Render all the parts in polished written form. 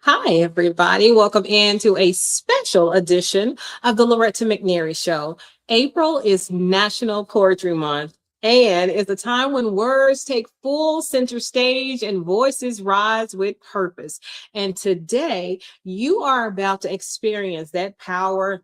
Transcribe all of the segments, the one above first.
Hi, everybody. Welcome into a special edition of the Loretta McNary Show. April is National Poetry Month, and it's a time when words take full center stage and voices rise with purpose. And today, you are about to experience that power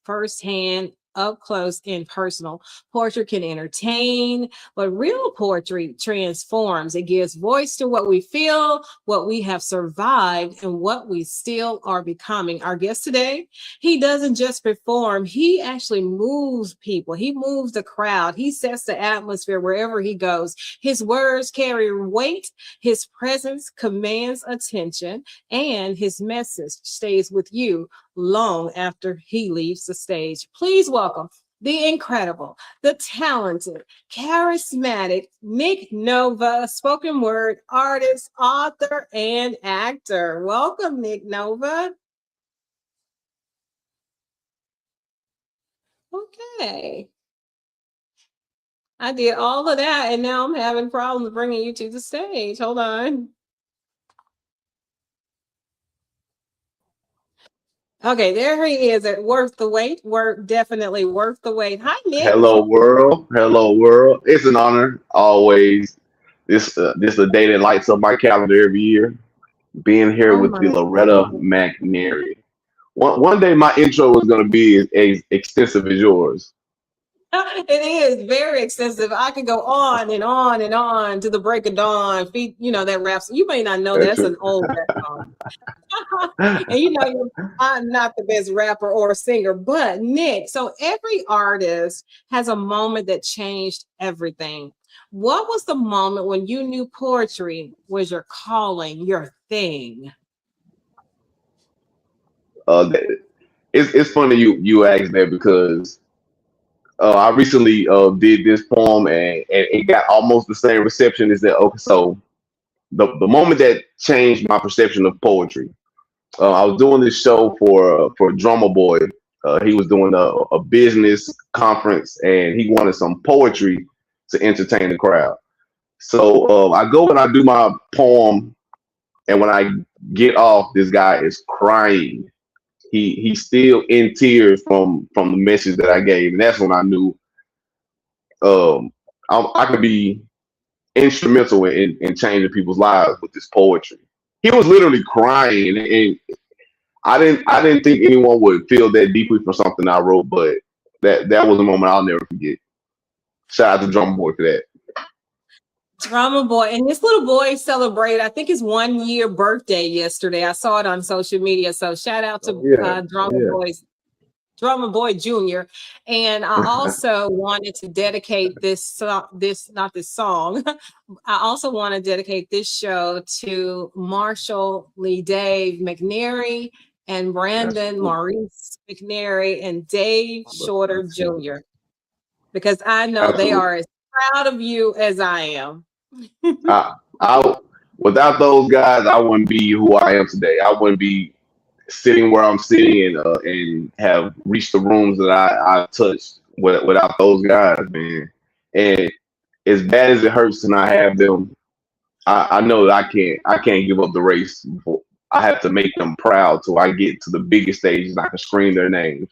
firsthand. Up close and personal. Poetry can entertain, but real poetry transforms. It gives voice to what we feel, what we have survived, and what we still are becoming. Our guest today, he doesn't just perform, he actually moves people. He moves the crowd. He sets the atmosphere wherever he goes. His words carry weight, his presence commands attention, and his message stays with you long after he leaves the stage. Please welcome the incredible, the talented, charismatic Nick Nova, spoken word artist, author, and actor. Welcome, Nick Nova. Okay. I did all of that, and now I'm having problems bringing you to the stage. Hold on. Okay, there he is at Worth the Wait. Definitely worth the wait. Hi, Nick. Hello, world. Hello, world. It's an honor always. This is a day that lights up my calendar every year. Being here Oh with the my Loretta McNary. One day my intro is going to be as extensive as yours. It is very extensive. I could go on and on and on to the break of dawn. That rap. You may not know That's that's true. an old rap song. And I'm not the best rapper or singer, but Nick. So every artist has a moment that changed everything. What was the moment when you knew poetry was your calling, your thing? That- it's funny you asked that because I recently did this poem and it got almost the same reception as that. Okay, so the moment that changed my perception of poetry. I was doing this show for Drummer Boy. He was doing a business conference, and he wanted some poetry to entertain the crowd. So I go and I do my poem, and when I get off, this guy is crying. He's still in tears from the message that I gave, and that's when I knew I could be instrumental in changing people's lives with this poetry. He was literally crying, and I didn't think anyone would feel that deeply for something I wrote, but that was a moment I'll never forget. Shout out to Drummer Boy for that. Drama boy, and this little boy celebrated, I think, his 1 year birthday yesterday. I saw it on social media. So shout out Oh, to yeah, yeah. Drummer Boy Jr. And I also wanted to dedicate not this song. I also want to dedicate this show to Marshall Lee Dave McNary and Brandon Absolutely. Maurice McNary and Dave Shorter Jr. because I know they Absolutely. are as proud of you as I am. I, I without those guys, I wouldn't be who I am today. I wouldn't be sitting where I'm sitting and have reached the rooms that I touched without those guys, man. And as bad as it hurts to not have them, I know that I can't give up the race. Before. I have to make them proud till I get to the biggest stages and I can scream their names.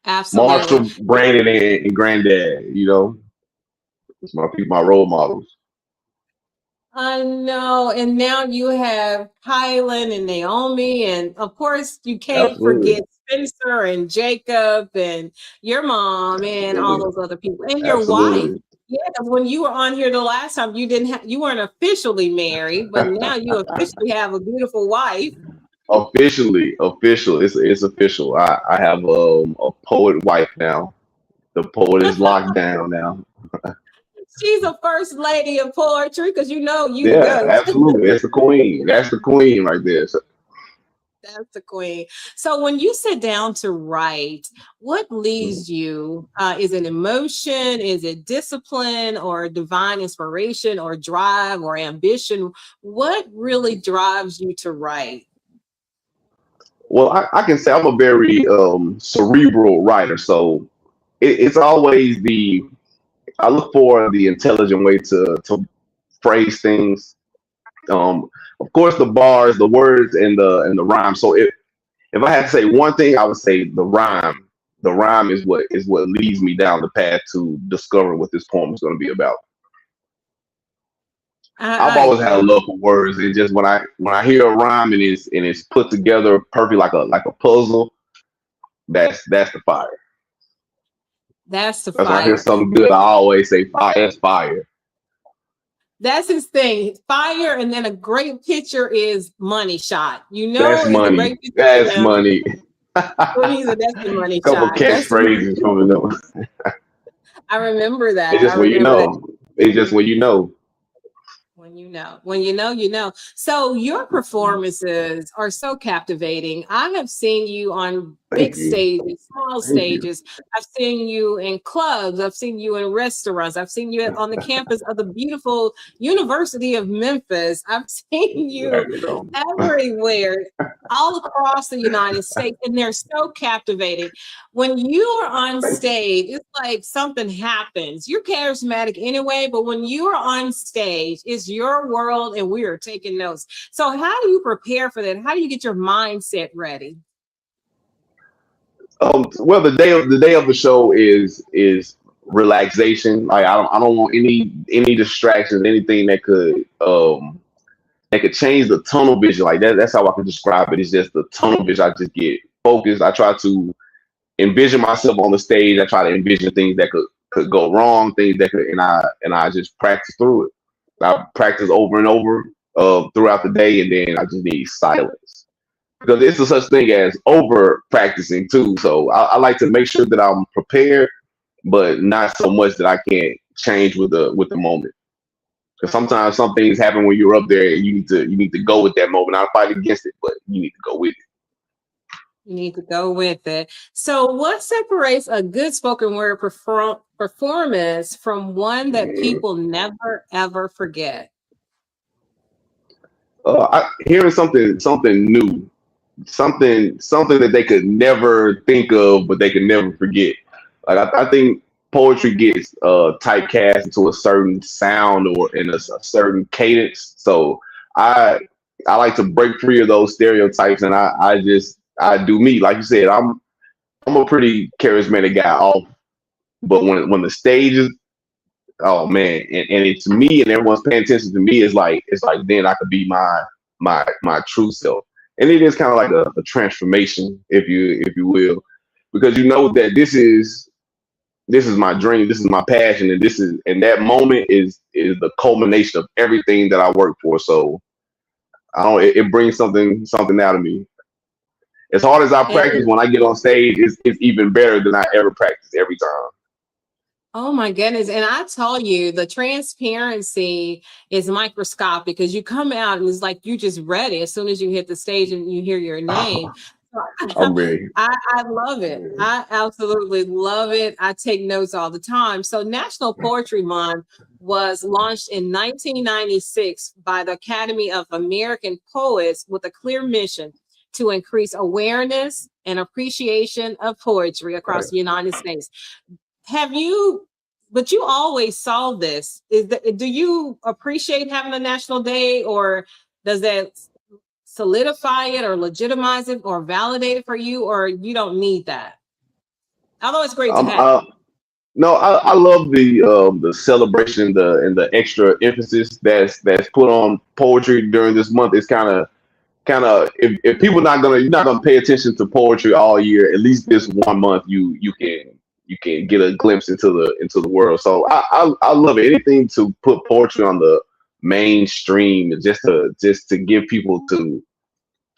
Absolutely. Marshall, Brandon, and Granddad, it's my people, my role models. I know. And now you have Kylan and Naomi. And of course, you can't Absolutely. forget Spencer and Jacob and your mom and all Absolutely. those other people and your wife. Absolutely. Yeah, 'cause when you were on here the last time, you weren't officially married, but now you officially have a beautiful wife. Officially, official. It's official. I have a poet wife now. The poet is locked down now. She's a first lady of poetry because you the Yeah, goat. absolutely. That's the queen. That's the queen right there. So, That's the queen. So when you sit down to write, what mhm. leads you? Is it emotion? Is it discipline or divine inspiration or drive or ambition? What really drives you to write? Well, I can say I'm a very cerebral writer, so it's always I look for the intelligent way to phrase things. Of course, the bars, the words, and the rhyme. So if I had to say one thing, I would say the rhyme. The rhyme is what leads me down the path to discover what this poem is going to be about. I've I always had a agree. love for words, and just when I hear a rhyme and it's put together perfect like a puzzle, that's the fire. That's the As I hear fire. something good, I always say fire. That's fire. That's his thing. Fire, and then a great picture is money shot. You know, That's it's a money. great picture That's of him money. when he's a that's the money Couple shot. That's catchphrases from them. I remember It's that. I just when you remember that. know. It's just when you know. When you know, you know. So your performances are so captivating. I have seen you on big Thank you. stages, small Thank you. stages. I've seen you in clubs. I've seen you in restaurants. I've seen you on the campus of the beautiful University of Memphis. I've seen There you you go. everywhere, all across the United States, and they're so captivating. When you are on Thank you. stage, it's like something happens. You're charismatic anyway, but when you are on stage, it's your world and we are taking notes. So, how do you prepare for that? How do you get your mindset ready? Well, the day of the show is relaxation. Like I don't want any distractions, anything that could change the tunnel vision. Like that's how I can describe it. It's just the tunnel vision. I just get focused. I try to envision myself on the stage. I try to envision things that could go wrong, things that could, and I just practice through it. I practice over and over throughout the day, and then I just need silence because it's a such thing as over practicing too. So I like to make sure that I'm prepared, but not so much that I can't change with the moment. Because sometimes some things happen when you're up there, and you need to go with that moment, not fight against it, but you need to go with You need to go with it. So, what separates a good spoken word performance from one that it. people never ever forget? Hearing something new, something that they could never think of, but they could never forget. Like I think poetry gets typecast into a certain sound or in a certain cadence. So I I like to break free of those stereotypes, and I do me. Like you said, I'm a pretty charismatic guy off, but when the stage is, oh man, and it's me and everyone's paying attention to me, it's like then I could be my true self. And it is kind of like a transformation, if you will, because you know that this is my dream, this is my passion, and that moment is the culmination of everything that I work for. So I don't it brings something out of me. As hard as I practice, when I get on stage, it's even better than I ever practice every time. Oh my goodness. And I tell you, the transparency is microscopic because you come out and it's like you just read it as soon as you hit the stage and you hear your name. I'm ready. I love it. I absolutely love it. I take notes all the time. So, National Poetry Month was launched in 1996 by the Academy of American Poets with a clear mission to increase awareness and appreciation of poetry across Right. the United States. Have you, but you always saw this. Do you appreciate having a national day, or does that solidify it or legitimize it or validate it for you, or you don't need that? Although it's great to Um, have. uh, no, I love the celebration, the extra emphasis that's put on poetry during this month. It's kind of if people you're not gonna pay attention to poetry all year, at least this one month you can get a glimpse into the world. So I love it. Anything to put poetry on the mainstream, just to give people to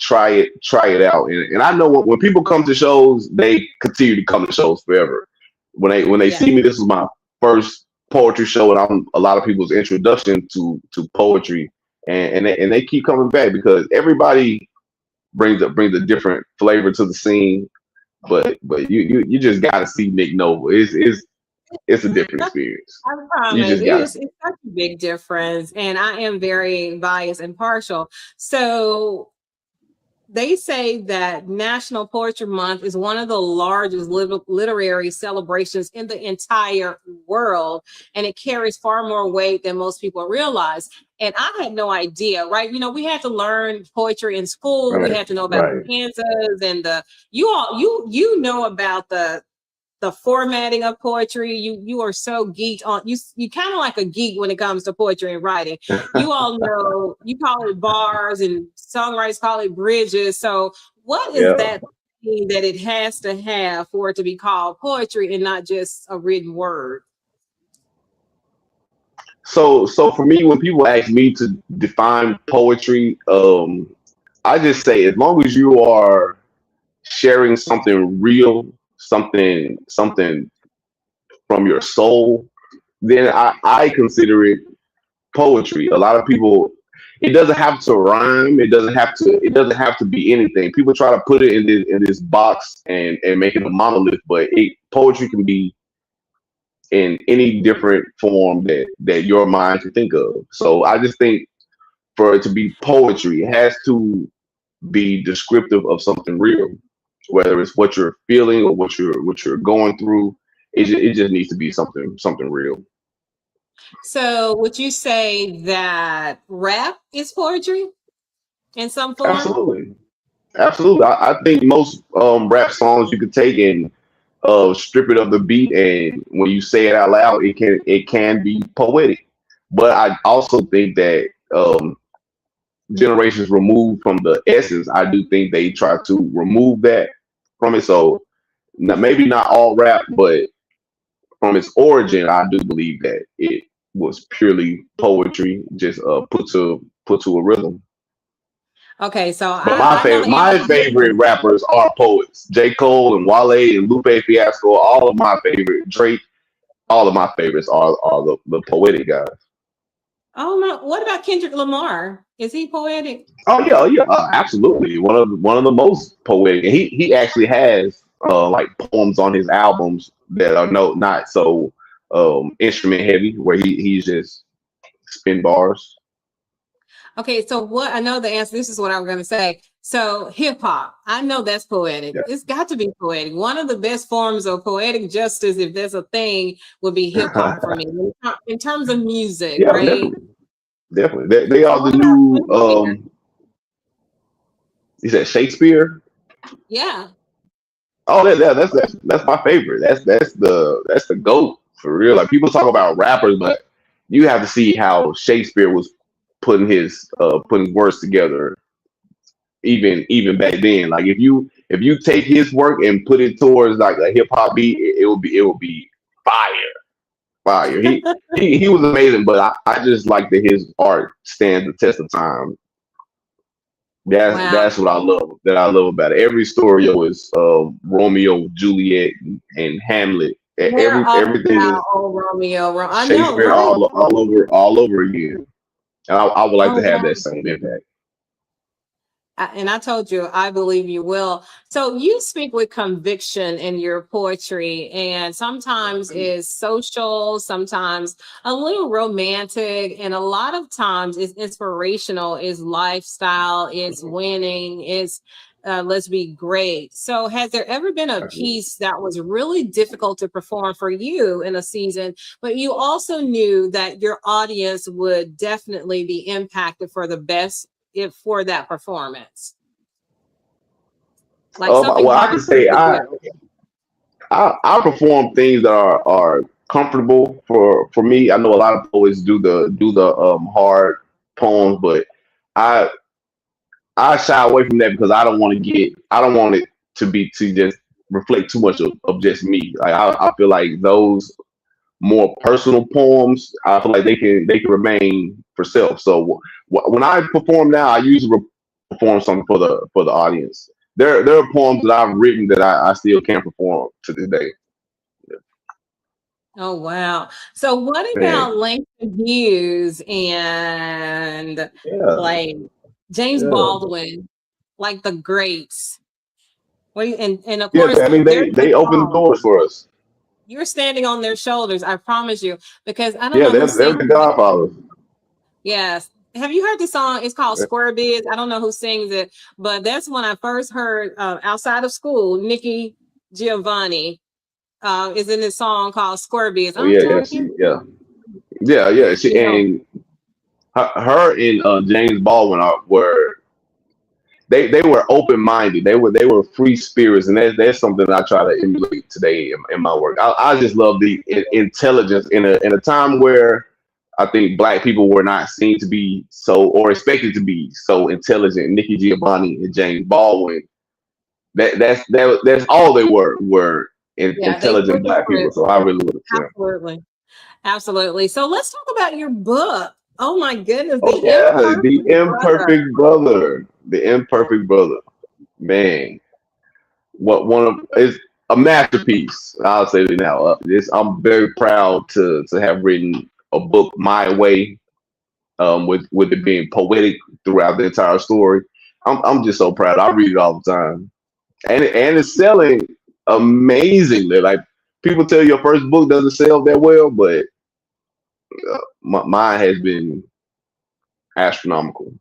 try it out. And I know when people come to shows, they continue to come to shows forever. When they Yeah. see me, this was my first poetry show, and I'm a lot of people's introduction to poetry, and they keep coming back because everybody brings a different flavor to the scene. But you just gotta see Nick Nova. It's a different experience. I You promise. just gotta see. It's such a big difference. And I am very biased and partial. So they say that National Poetry Month is one of the largest literary celebrations in the entire world, and it carries far more weight than most people realize. And I had no idea, right? We had to learn poetry in school. We Right, had to know about right. the stanzas and you know about the formatting of poetry. You are so geeked on you kind of like a geek when it comes to poetry and writing. You all know you call it bars and songwriters call it bridges. So what is Yeah. that thing that it has to have for it to be called poetry and not just a written word? So for me, when people ask me to define poetry, I just say as long as you are sharing something real, something from your soul, then I consider it poetry. A lot of people, it doesn't have to rhyme. It doesn't have to be anything. People try to put it in this box and make it a monolith, but poetry can be in any different form that your mind can think of. So I just think for it to be poetry, it has to be descriptive of something real, whether it's what you're feeling or what you're going through. It just needs to be something real. So would you say that rap is poetry in some form? Absolutely, absolutely. I think most rap songs you could take and strip it of the beat, and when you say it out loud, it can be poetic. But I also think that generations removed from the essence, I do think they try to remove that from it. So maybe not all rap, but from its origin, I do believe that it was purely poetry, just put to a rhythm. Okay, so But I, my I know favorite the my answer to this favorite one. rappers are poets. J. Cole and Wale and Lupe Fiasco, all of my favorite Drake, all of my favorites are the poetic guys. Oh no, what about Kendrick Lamar? Is he poetic? Oh yeah, absolutely. One of the most poetic. And he actually has like poems on his albums that are not so instrument heavy, where he's just spin bars. Okay, so what I know the answer, this is what I'm going to say. So, hip hop, I know that's poetic. Yeah, It's got to be poetic. One of the best forms of poetic justice, if there's a thing, would be hip hop for me in terms of music, yeah, right? definitely. They So, are the what about new. Shakespeare? He said Shakespeare. Yeah. Oh, that's my favorite. That's the goat for real. Like people talk about rappers, but you have to see how Shakespeare was putting words together even back then. Like if you take his work and put it towards like a hip hop beat, it will be fire, fire. He was amazing, but I just like that his art stands the test of time. Wow. That's what I love. That I love about it. Every story is Romeo, Juliet, and Hamlet. We're all Everything about is old Romeo. I know, Shakespeare right? all over again. And I would like Oh, to have wow. that same impact. And I told you, I believe you will. So you speak with conviction in your poetry, and sometimes is social, sometimes a little romantic, and a lot of times is inspirational, is lifestyle, is winning, is let's be great. So has there ever been a piece that was really difficult to perform for you in a season, but you also knew that your audience would definitely be impacted for the best if for that performance, like something Well, I hard can for you say to I do? I perform things that are comfortable for me. I know a lot of poets do the hard poems, but I I shy away from that because I don't want it to just reflect too much of just me. Like I feel like those more personal poems, I feel like they can remain for self. So when I perform now, I usually perform something for the audience. There are poems that I've written that I still can't perform to this day. Oh wow. So what Man, about Langston Hughes and yeah, like James yeah, Baldwin, like the greats? What do you, and of yeah. course I mean, there's a they open the song. doors for us. You're standing on their shoulders, I promise you, because I don't Yeah, know who they're sings the it. Godfathers. Yes. have you heard the song? It's called Square Biz. I don't know who sings it, but that's when I first heard outside of school, Nikki Giovanni is in this song called Square Biz. Oh I'm yeah, yeah, talking, yeah. She, you know, and her and James Baldwin were they were open minded. They were free spirits, and that's something that I try to emulate today in my work. I just love the intelligence in a time where I think black people were not seen to be so or expected to be so intelligent. Nikki Giovanni and James Baldwin, that's all they were yeah, they intelligent pushed black for people. it. So I really would. Yeah. Absolutely. Absolutely. So let's talk about your book. Oh my goodness, Oh The yeah, the Imperfect Brother. imperfect brother, the imperfect brother. Man, what one of is a masterpiece. I'll say it now. I'm very proud to have written a book my way, with it being poetic throughout the entire story. I'm just so proud. I read it all the time, and it's selling amazingly. Like people tell your first book doesn't sell that well, but mine has been astronomical.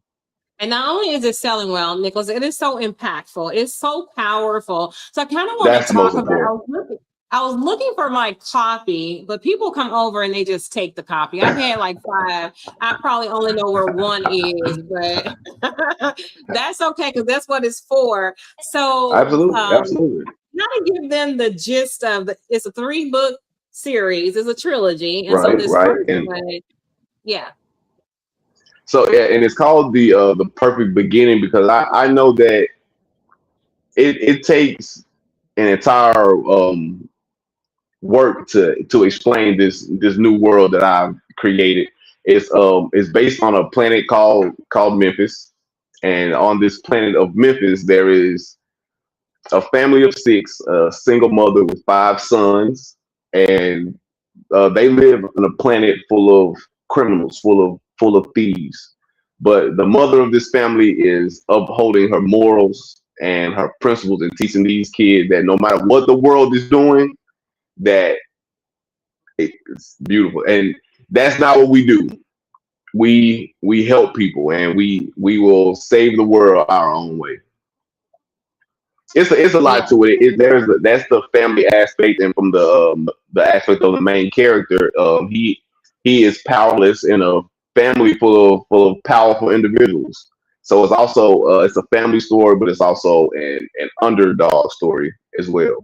And not only is it selling well, Nicholas, it is so impactful. It's so powerful. So I kind of want to That's the most talk about. important. I was looking for my copy, but people come over and they just take the copy. I've had like five. I probably only know where one is, but that's okay because that's what it's for. So, Absolutely, absolutely. kind of give them the gist of it's a 3-book series, it's a trilogy, and so Right, this right. first And one, yeah, so yeah, and it's called the perfect beginning because I know that it takes an entire work to explain this new world that I've created. It's based on a planet called Memphis, and on this planet of Memphis there is a family of six, a single mother with five sons, and they live on a planet full of criminals, full of thieves. But the mother of this family is upholding her morals and her principles and teaching these kids that no matter what the world is doing, that it's beautiful. And that's not what we do. We help people and we will save the world our own way. It's a yeah. lot to it. That's the family aspect, and from the aspect of the main character, he is powerless in a family full of powerful individuals. So it's a family story, but it's also an underdog story as well.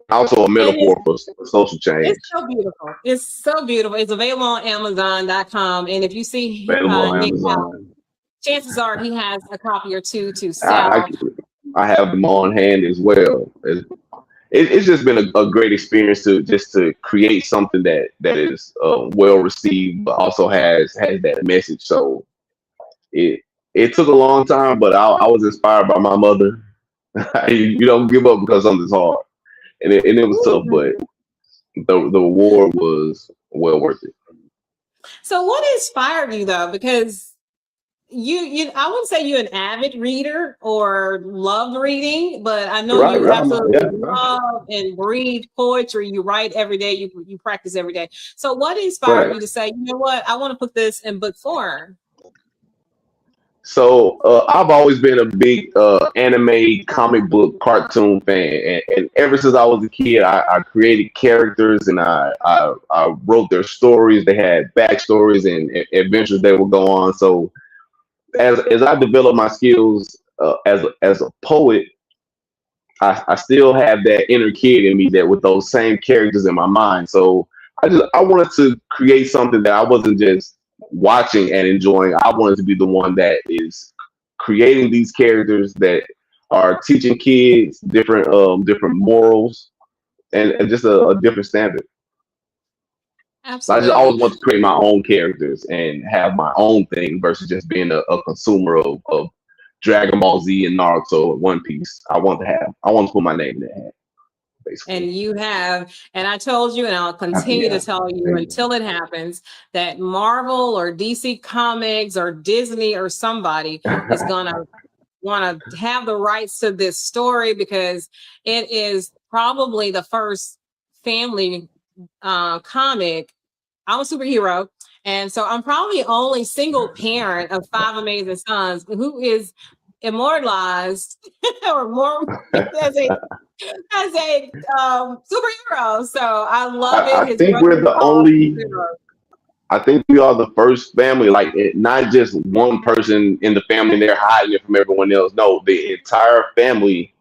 Also a And it's metaphor for social change. it's so beautiful. It's so beautiful. It's available on Amazon.com. And if you see Available on Nick out, Amazon. chances are he has a copy or two to I, sell. I have them on hand as well. It's just been a great experience to create something that is well received, but also has that message. So it it took a long time, but I was inspired by my mother. You don't give up because something's hard, and it was tough, but the reward was well worth it. So what inspired you though? Because you I wouldn't say you're an avid reader or loved reading, but I know Right, you right, absolutely yeah. love and breathe poetry. You write every day, you practice every day. So what inspired Right. you to say, you know what, I want to put this in book form? So I've always been a big anime, comic book, cartoon fan, and ever since I was a kid, I created characters and I wrote their stories. They had backstories and adventures they would go on. So as I developed my skills as a poet, I still have that inner kid in me that with those same characters in my mind. So I wanted to create something that I wasn't just watching and enjoying. I wanted to be the one that is creating these characters that are teaching kids different morals and just a different standard. So I just Absolutely. always want to create my own characters and have my own thing versus just being a consumer of Dragon Ball Z and Naruto and One Piece. I want to put my name in that hat, basically. And you have, and I told you, and I'll continue to Yeah. tell you Thank you. until it happens, that Marvel or DC Comics or Disney or somebody is gonna want to have the rights to this story because it is probably the first family comic. I'm a superhero, And so I'm probably only single parent of 5 amazing sons who is immortalized or more as a superhero. So I love it. I His think brother we're is the called only. Superhero. I think we are the first family, like not just one person in the family and they're hiding it from everyone else. No, the entire family.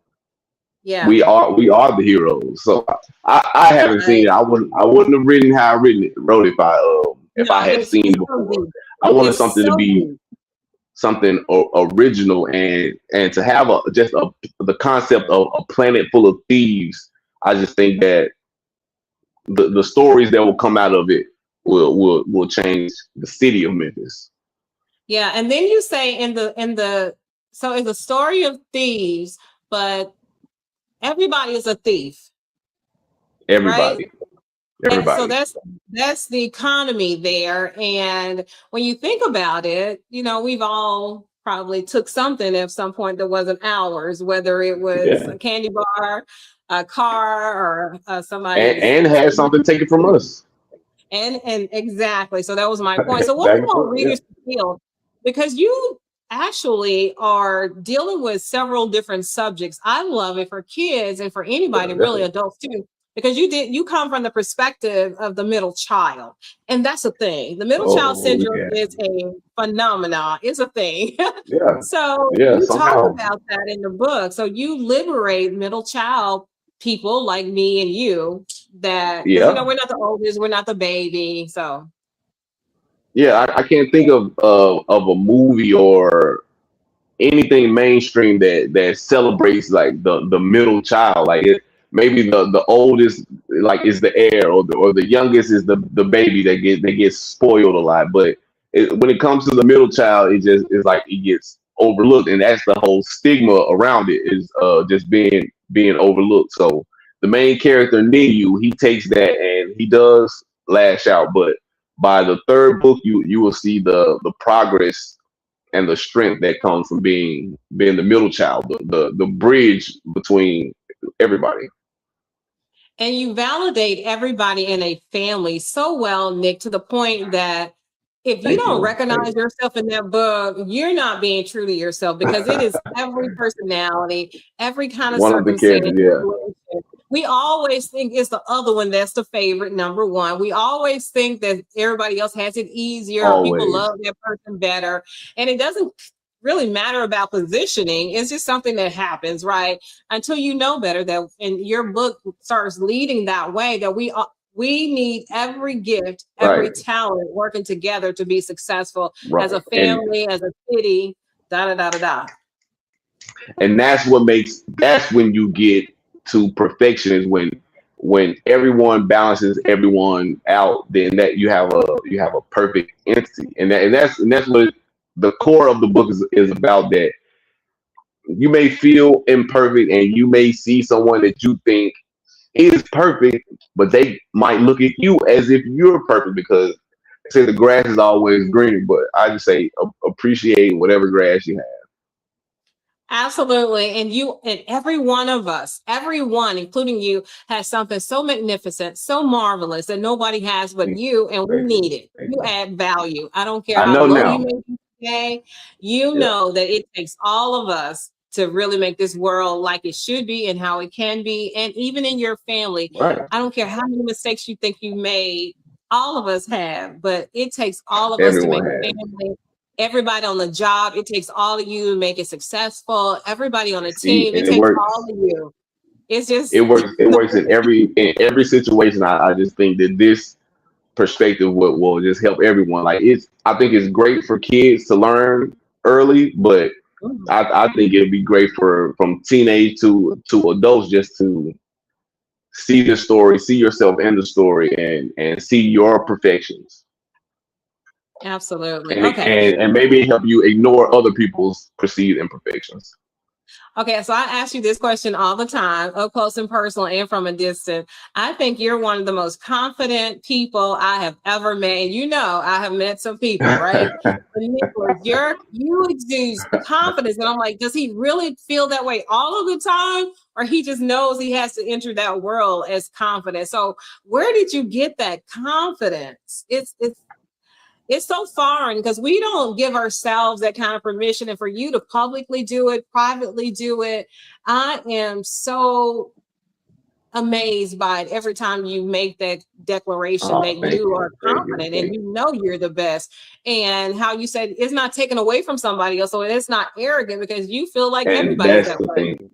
Yeah, We are the heroes. So I haven't seen right. it. I wouldn't have written how I wrote it if I No, had seen it's it so before. deep. I wanted It's something to so be deep. something original and to have the concept of a planet full of thieves. I just think that the stories that will come out of it will change the city of Memphis. Yeah, and then you say in the so it's a story of thieves, but everybody is a thief, right? Everybody, And so everybody. that's the economy there. And when you think about it, we've all probably took something at some point that wasn't ours, whether it was Yeah, a candy bar, a car, or and somebody's. and had something taken from us. And exactly. So that was my point. So what Back we and want forth. Yeah. readers to feel, because you actually are dealing with several different subjects. I love it for kids and for Yeah, anybody, really definitely. adults too, because you come from the perspective of the middle child. And that's a thing. The middle child Oh syndrome yeah, is a phenomenon, it's a thing. yeah, So yeah. you talk Somehow, about that in the book. So you liberate middle child people like me and you, that because yeah. we're not the oldest, we're not the baby. So Yeah, I can't think of a movie or anything mainstream that celebrates like the middle child. Like maybe the oldest like is the heir, or the youngest is the baby that gets spoiled a lot. But when it comes to the middle child, it just is like it gets overlooked, and that's the whole stigma around it is just being overlooked. So the main character Niyu, he takes that and he does lash out, but by the third book, you will see the progress and the strength that comes from being the middle child, the bridge between everybody. and you validate everybody in a family so well, Nick, to the point that if you Thank don't you. Thank recognize yourself in that book, you're not being true to yourself, because it is every personality, every kind of One of the circumstance, characters, yeah, situation. We always think it's the other one that's the favorite, number one. We always think that everybody else has it easier, people always love that person better. And it doesn't really matter about positioning. It's just something that happens, right? Until you know better, that and your book starts leading that way, that we need every gift, every right, talent working together to be successful as right, a family, as a city, da da da da da. and that's when you get to perfection is when everyone balances everyone out, then that you have a perfect entity, and that's what the core of the book is about. That you may feel imperfect and you may see someone that you think is perfect, but they might look at you as if you're perfect because they say the grass is always greener. But I just say appreciate whatever grass you have. Absolutely. And you and every one of us, everyone, including you, has something so magnificent, so marvelous that nobody has but Thank you, and we thank you. need it. Thank You you. add value. I don't care I how know low you now. may be today, you Yeah, know that it takes all of us to really make this world like it should be and how it can be. And even in your family, right. I don't care how many mistakes you think you made, all of us have, but it takes all of us to make Everyone a has. family, everybody on the job. It takes all of you to make it successful. Everybody on a See, team. It and it takes works. all of you. It's It just works. It works in every situation. I just think that this perspective will just help everyone. Like I think it's great for kids to learn early, but I think it'd be great for from teenage to adults just to see the story, see yourself in the story, and see your perfections, absolutely. and Okay. and maybe help you ignore other people's perceived imperfections. Okay, so I ask you this question all the time, up close and personal and from a distance. I think you're one of the most confident people I have ever met. And I have met some people, right? And Nicholas, you exude confidence. And I'm like, does he really feel that way all of the time? Or he just knows he has to enter that world as confident. So where did you get that confidence? It's it's so foreign because we don't give ourselves that kind of permission. And for you to publicly do it, privately do it, I am so amazed by it every time you make that declaration Oh, that thank you are you, thank you, confident and thank you you. know you're the best. And how you said it's not taken away from somebody else. So it's not arrogant because you feel like And everybody's that's that the way. thing,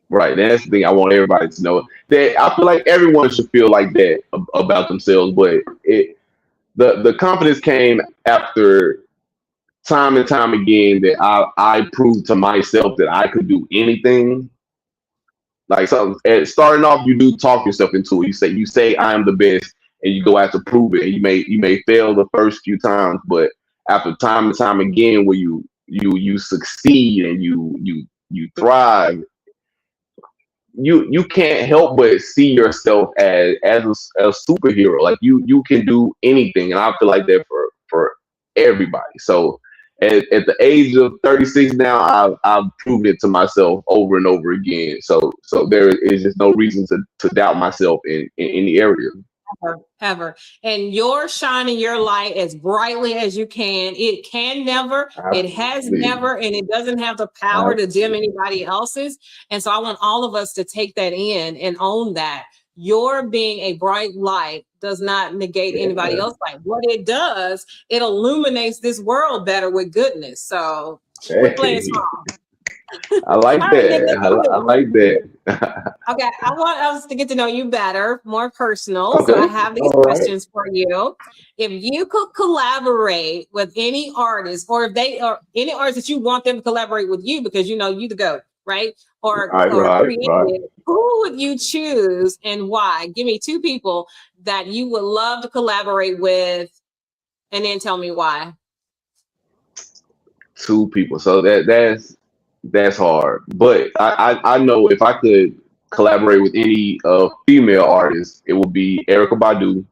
right? That's the thing. I want everybody to know that I feel like everyone should feel like that about themselves. But the confidence came after time and time again that I proved to myself that I could do anything. Like something starting off, you do talk yourself into it. You say I am the best, and you go out to prove it. And you may fail the first few times, but after time and time again, where you succeed and you thrive, you can't help but see yourself as a superhero. Like you can do anything, and I feel like that for everybody. So at the age of 36 now, I've proven it to myself over and over again. So there is just no reason to doubt myself in any area. Ever. And you're shining your light as brightly as you can. It can never, it has Absolutely, never, and it doesn't have the power to dim absolutely. anybody else's. And so I want all of us to take that in and own that. Your being a bright light does not negate anybody Yeah. else's light. What it does, it illuminates this world better with goodness. So we're playing Hey, small. I like All right, Nick, that. let's do I it. like that. Okay, I want us to get to know you better, more personal. So I Okay. have these All right. questions for you. If you could collaborate with any artist, or if they are any artist that you want them to collaborate with you because you know you the GOAT, right? Right. Or Right. create Right. it, who would you choose and why? Give me two people that you would love to collaborate with, and then tell me why. Two people. So that's hard. But I know if I could collaborate with any female artist, it would be Erica Badu.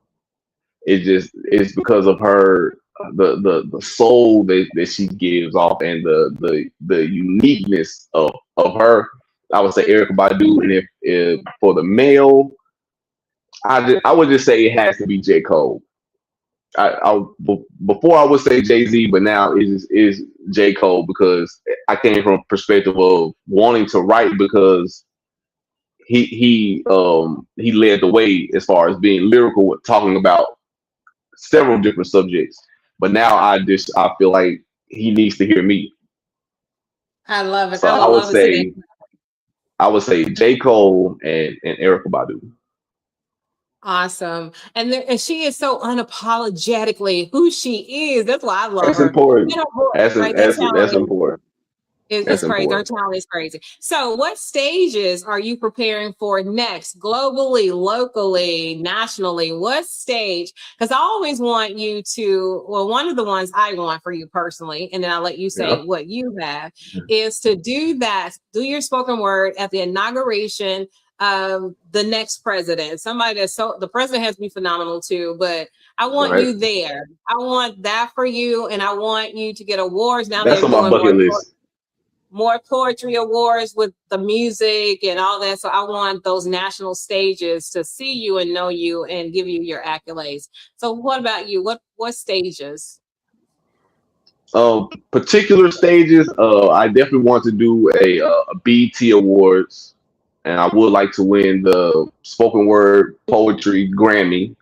It's because of her the soul that she gives off and the uniqueness of her. I would say Erica Badu, and if for the male, I would just say it has to be J Cole. Before I would say Jay Z, but now is J Cole because I came from a perspective of wanting to write because he led the way as far as being lyrical with talking about several different subjects. But now I feel like he needs to hear me. I love it. So I would love to see that. I would say J Cole and Erica Badu. Awesome. And she is so unapologetically who she is. That's why I love That's her. And important. her voice, right? That talent That's important. is That's crazy. Her important. talent is crazy. So, what stages are you preparing for next, globally, locally, nationally? What stage? Because I always want you to, well, one of the ones I want for you personally, and then I'll let you say Yeah. what you have, is to do that, do your spoken word at the inauguration of the next president. Somebody that's so, the president has to be phenomenal too, but I want Right. you there. I want that for you, and I want you to get awards. Now That's they're on my doing bucket list. more poetry awards with the music and all that. So I want those national stages to see you and know you and give you your accolades. So what about you? What stages? Particular stages, I definitely want to do a BT Awards, and I would like to win the spoken word poetry Grammy,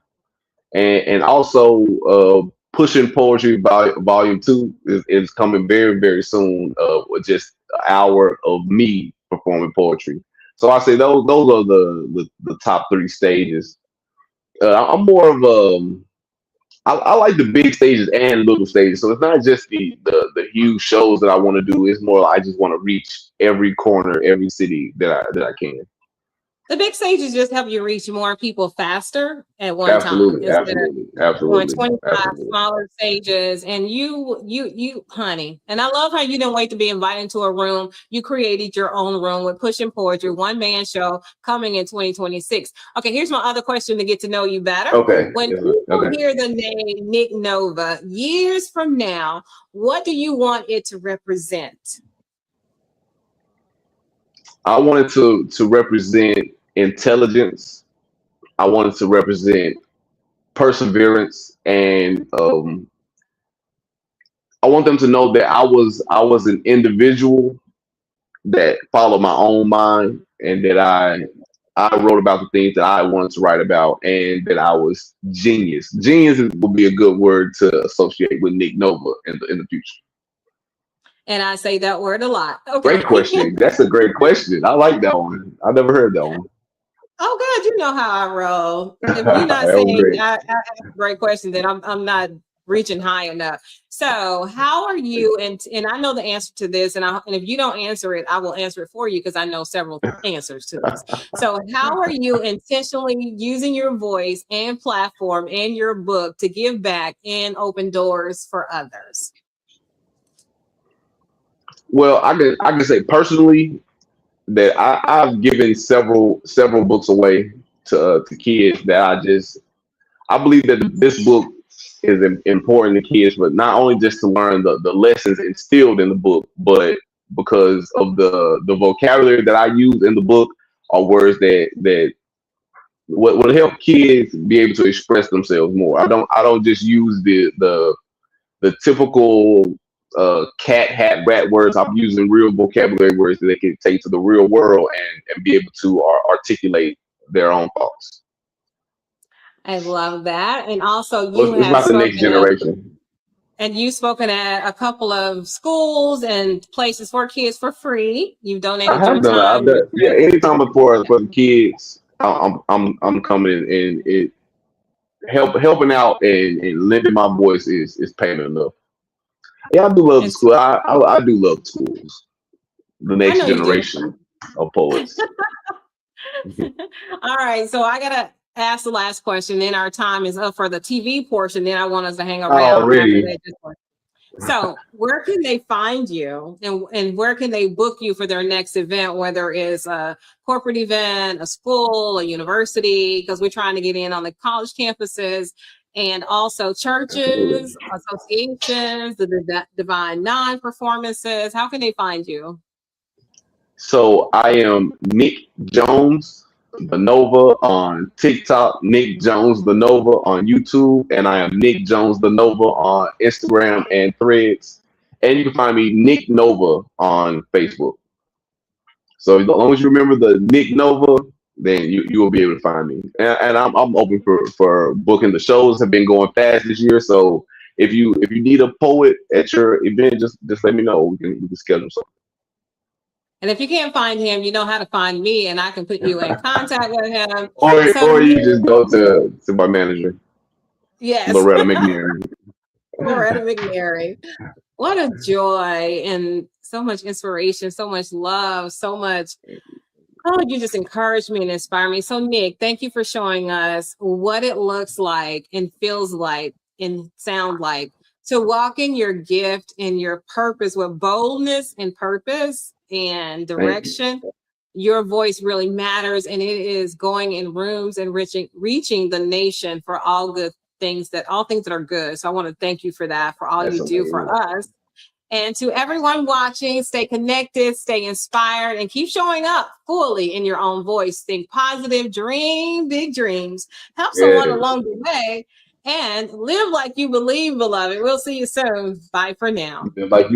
and also Pushing Poetry Volume Two is coming very very soon. With just an hour of me performing poetry. So I say those are the top three stages. I'm more of I like the big stages and little stages. So it's not just the huge shows that I want to do. It's more like I just want to reach every corner, every city that I can. The big stages just help you reach more people faster at one time Absolutely, instead of absolutely, doing absolutely, 25 absolutely. smaller stages. And you honey, and I love how you didn't wait to be invited to a room. You created your own room with Pushing Poetry, one man show coming in 2026. Okay, here's my other question to get to know you better. Okay, When yes, sir. people Okay. hear the name Nick Nova years from now, what do you want it to represent? I wanted to represent intelligence. I wanted to represent perseverance and I want them to know that I was an individual that followed my own mind, and that I wrote about the things that I wanted to write about, and that I was genius. Genius would be a good word to associate with Nick Nova in the future. And I say that word a lot. Great Okay. question. That's a great question. I like that one. I never heard that one. Oh, God, you know how I roll. If you're not That was saying great. I ask a great question, then I'm not reaching high enough. So, how are you? And I know the answer to this, and if you don't answer it, I will answer it for you because I know several answers to this. So, how are you intentionally using your voice and platform and your book to give back and open doors for others? Well, I can say personally that I've given several books away to kids that I believe that this book is important to kids, but not only just to learn the lessons instilled in the book, but because of the vocabulary that I use in the book are words that will help kids be able to express themselves more. I don't just use the typical cat hat rat words. I'm using real vocabulary words that they can take to the real world and be able to articulate their own thoughts. I love that. And also, So you it's have about the next spoken at generation. And you've spoken at a couple of schools and places for kids for free. You've I donated your have done that. time, I've your done, yeah. treasure. Anytime for the kids, I'm coming in, and it helping out and lending my voice is payment enough. Yeah, I do love the And school. I do love the schools. The I next know you do. generation of poets. All right. So I got to ask the last question. Then our time is up for the TV portion. Then I want us to hang around after Already. that. So where can they find you, and where can they book you for their next event, whether it's a corporate event, a school, a university, because we're trying to get in on the college campuses, and also Absolutely. churches, associations, the Divine Nine performances. How can they find you? So I am Nick Jones, the Nova on TikTok, Nick Jones the Nova on YouTube, and I am Nick Jones the Nova on Instagram and Threads. And you can find me Nick Nova on Facebook. So as long as you remember the Nick Nova, then you will be able to find me. And I'm open for booking. The shows have been going fast this year, so if you need a poet at your event, just let me know. We can schedule something. And if you can't find him, you know how to find me, and I can put you in contact with him. Or So you just go to my manager, yes, Loretta McNair. Loretta McNary. What a joy and so much inspiration, so much love, so much. Oh, you just encourage me and inspire me. So, Nick, thank you for showing us what it looks like and feels like and sound like to walk in your gift and your purpose with boldness and purpose and Thank you. direction. Your voice really matters, and it is going in rooms and reaching the nation for all things that are good. So I want to thank you for that, for all That's you do for amazing. us. And to everyone watching, stay connected, stay inspired, and keep showing up fully in your own voice. Think positive, dream big dreams, help someone Yes. along the way, and live like you believe, beloved. We'll see you soon. Bye for now. Like you